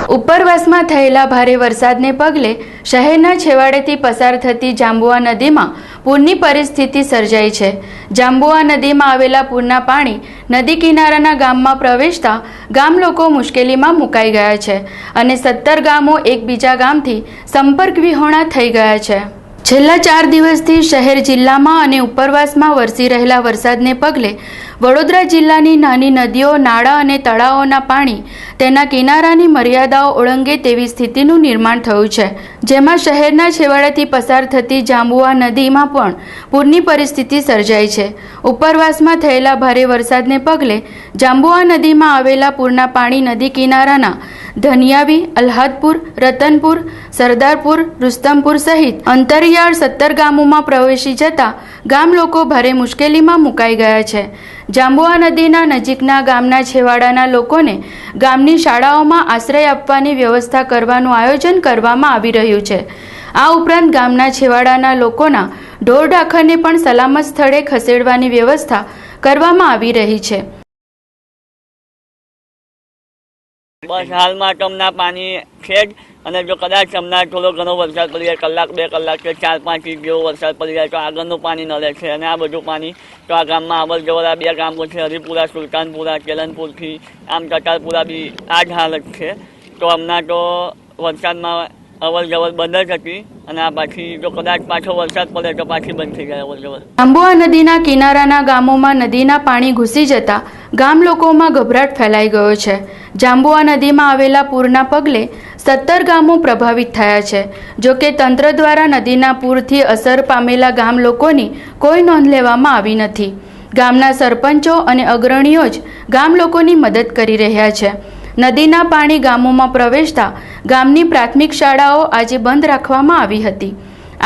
ઉપરવાસમાં થયેલા ભારે વરસાદને પગલે શહેરના છેવાડેથી પસાર થતી જાંબુઆ નદીમાં પૂરની પરિસ્થિતિ સર્જાઈ છે। જાંબુઆ નદીમાં આવેલા પૂરના પાણી નદી કિનારાના ગામમાં પ્રવેશતા ગામ લોકો મુશ્કેલીમાં મુકાઈ ગયા છે અને 17 ગામો એકબીજા ગામથી સંપર્ક વિહોણા થઈ ગયા છે। છેલ્લા 4 દિવસથી શહેર જિલ્લામાં અને ઉપરવાસમાં વરસી રહેલા વરસાદને પગલે વડોદરા જિલ્લાની નાની નદીઓ, નાળા અને તળાવોના પાણી તેના કિનારાની મર્યાદાઓ ઓળંગે તેવી સ્થિતિનું નિર્માણ થયું છે, જેમાં શહેરના છેવાડાથી પસાર થતી જાંબુઆ નદીમાં પણ પૂરની પરિસ્થિતિ સર્જાઈ છે। ઉપરવાસમાં થયેલા ભારે વરસાદને પગલે જાંબુઆ નદીમાં આવેલા પૂરના પાણી નદી કિનારાના ધનિયાવી, અલ્હાદપુર, રતનપુર, સરદારપુર, રુસ્તમપુર સહિત અંતરિયાળ 17 ગામોમાં પ્રવેશી જતા ગામ લોકો ભારે મુશ્કેલીમાં મુકાઈ ગયા છે। જાંબુઆ નદીના નજીકના ગામના છેવાડાના લોકોને ગામની શાળાઓમાં આશ્રય આપવાની વ્યવસ્થા કરવાનું આયોજન કરવામાં આવી રહ્યું છે। આ ઉપરાંત ગામના છેવાડાના લોકોના ઢોર ઢાંખરને પણ સલામત સ્થળે ખસેડવાની વ્યવસ્થા કરવામાં આવી રહી છે। बस हाल में टमना पानी है અને જો કદાચ હમણાં થોડો ઘણો વરસાદ પડી જાય, કલાક 2 કલાક કે 4-5 ઇંચ જેવો વરસાદ પડી જાય તો આગળનું પાણી નડે છે અને આ બધું પાણી તો આ ગામમાં અવર જવર આ 2 ગામો છે, હરિપુરા, સુલતાનપુરા, કેલનપુરથી આમ ટટાલપુરા બી આ જ હાલત છે। તો હમણાં તો વરસાદમાં અવર જવર બંધ જ હતી અને આ પાછી જો કદાચ પાછો વરસાદ પડે તો પાછી બંધ થઈ જાય અવર જવર। જાંબુઆ નદીના કિનારાના ગામોમાં નદીના પાણી ઘૂસી જતા ગામ લોકોમાં ગભરાટ ફેલાઈ ગયો છે। જાંબુઆ નદીમાં આવેલા પૂરના પગલે 17 ગામો પ્રભાવિત થયા છે। જો કે તંત્ર દ્વારા નદીના પૂરથી અસર પામેલા ગામ લોકોની કોઈ નોંધ લેવામાં આવી નથી। ગામના સરપંચો અને અગ્રણીઓ જ ગામ લોકોની મદદ કરી રહ્યા છે। નદીના પાણી ગામોમાં પ્રવેશતા ગામની પ્રાથમિક શાળાઓ આજે બંધ રાખવામાં આવી હતી।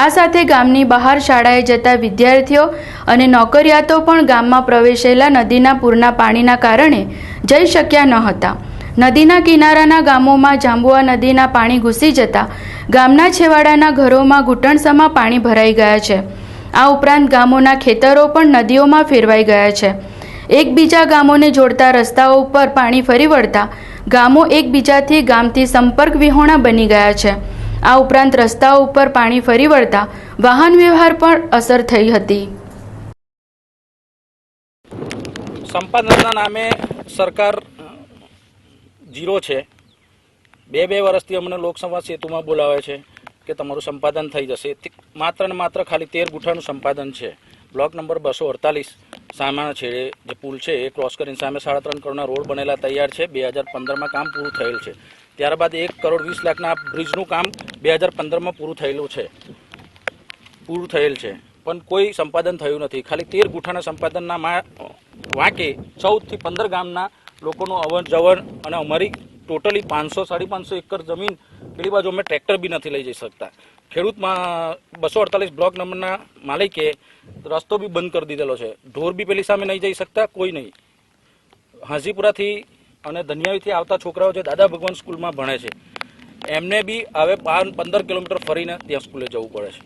આ સાથે ગામની બહાર શાળાએ જતા વિદ્યાર્થીઓ અને નોકરિયાતો પણ ગામમાં પ્રવેશેલા નદીના પૂરના પાણીના કારણે જઈ શક્યા ન હતા। નદીના કિનારાના ગામોમાં જાંબુઆ નદીના પાણી ઘૂસી જતા ગામના છેવાડાના ઘરોમાં ઘૂંટણસમા પાણી ભરાઈ ગયા છે। આ ઉપરાંત ગામોના ખેતરો પણ નદીઓમાં ફેરવાઈ ગયા છે। એકબીજા ગામોને જોડતા રસ્તાઓ ઉપર પાણી ફરી વળતા ગામો એકબીજાથી ગામથી સંપર્ક વિહોણા બની ગયા છે। આ ઉપરાંત રસ્તાઓ ઉપર પાણી ફરી વળતા વાહન વ્યવહાર પર અસર થઈ હતી। સંપાદનના નામે સરકાર જીરો છે। 2 વર્ષથી અમને લોકસભા સેતુમાં બોલાવે છે કે તમારું સંપાદન થઈ જશે। માત્ર ને માત્ર ખાલી 13 ગુઠાનું સંપાદન છે। બ્લોક નંબર 248 સામાના છેડે જે પુલ છે એ ક્રોસ કરીને સામે 3.5 કરોડના રોડ બનેલા તૈયાર છે। 2015માં કામ પૂરું થયેલ છે। ત્યારબાદ 1 કરોડ 20 લાખના બ્રિજનું કામ 2015માં પૂરું થયેલ છે પણ કોઈ સંપાદન થયું નથી। ખાલી 13 ગુઠાના સંપાદનના વાંકે 14 થી 15 ગામના લોકોનું અવર જવર અને અમારી ટોટલી 500-550 એકર જમીન પેલી બાજુ અમે ટ્રેક્ટર બી નથી લઈ જઈ શકતા। ખેડૂતમાં 248 બ્લોક નંબરના માલિકે રસ્તો બી બંધ કરી દીધેલો છે। ઢોર બી પેલી સામે નહીં જઈ શકતા, કોઈ નહીં। હાજીપુરાથી અને ધનિયાવીથી આવતા છોકરાઓ જે દાદા ભગવાન સ્કૂલમાં ભણે છે એમને બી હવે 15 કિલોમીટર ફરીને ત્યાં સ્કૂલે જવું પડે છે।